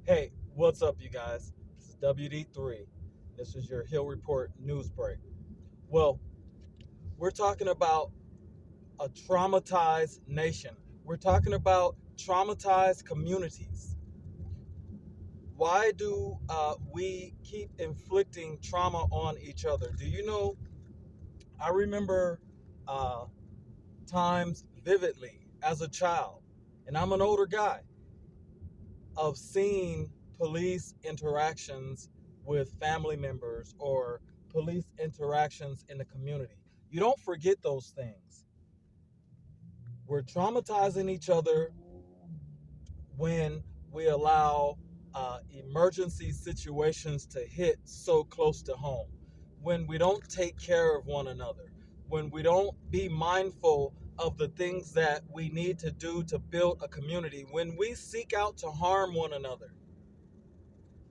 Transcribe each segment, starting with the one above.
Hey, what's up, you guys? This is WD3. This is your Hill Report news break. Well, we're talking about a traumatized nation. We're talking about traumatized communities. Why do we keep inflicting trauma on each other? Do you know? I remember uh, times vividly as a child, and I'm an older guy, of seeing police interactions with family members or police interactions in the community. You don't forget those things. We're traumatizing each other when we allow emergency situations to hit so close to home, when we don't take care of one another, when we don't be mindful of the things that we need to do to build a community, when we seek out to harm one another.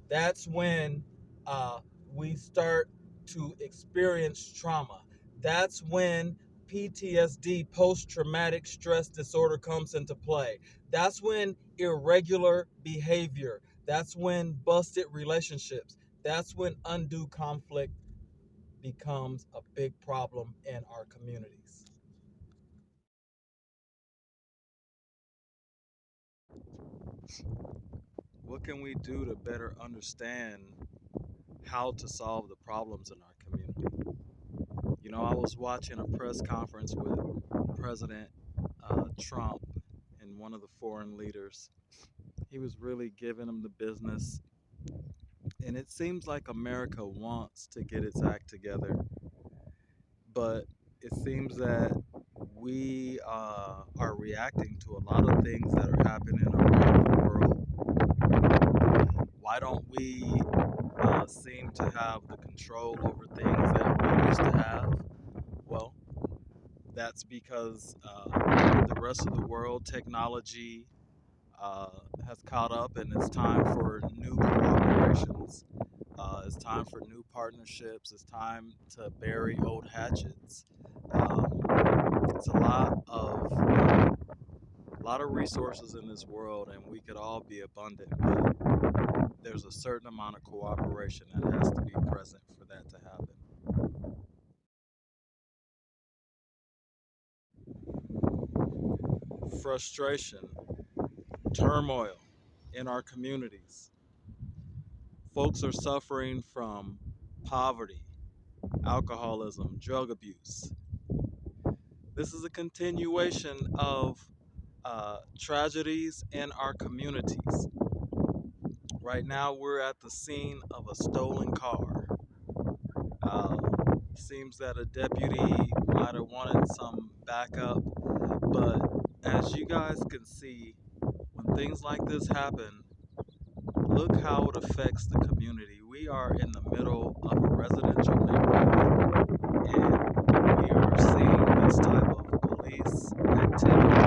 That's when uh, we start to experience trauma. That's when PTSD, post traumatic stress disorder, comes into play. That's when irregular behavior, that's when busted relationships, that's when undue conflict becomes a big problem in our communities. What can we do to better understand how to solve the problems in our community? You know, I was watching a press conference with President Trump and one of the foreign leaders. He was really giving them the business. And it seems like America wants to get its act together, but it seems that we are reacting to a lot of things that are happening around the world. Why don't we seem to have the control over things that we used to have? Well, that's because the rest of the world technology uh, has caught up, and it's time for new cooperations. It's time for new partnerships. It's time to bury old hatchets. It's a lot of resources in this world, and we could all be abundant. But there's a certain amount of cooperation that has to be present for that to happen. Frustration, turmoil in our communities. Folks are suffering from poverty, alcoholism, drug abuse. This is a continuation of tragedies in our communities. Right now, we're at the scene of a stolen car. Uh, Seems that a deputy might have wanted some backup, but as you guys can see, when things like this happen, look how it affects the community. We are in the middle of a residential neighborhood, and we are seeing this type of police activity.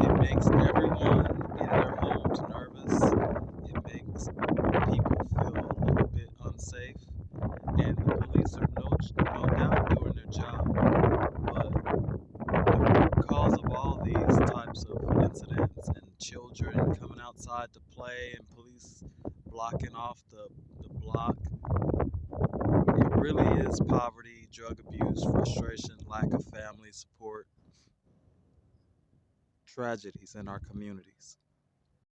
It makes everyone in their homes nervous. It makes people feel a little bit unsafe, and the police are no doubt doing their job. But because of all these types of incidents and children coming outside to play and police blocking off the block, it really is poverty, drug abuse, frustration, lack of family support, tragedies in our communities.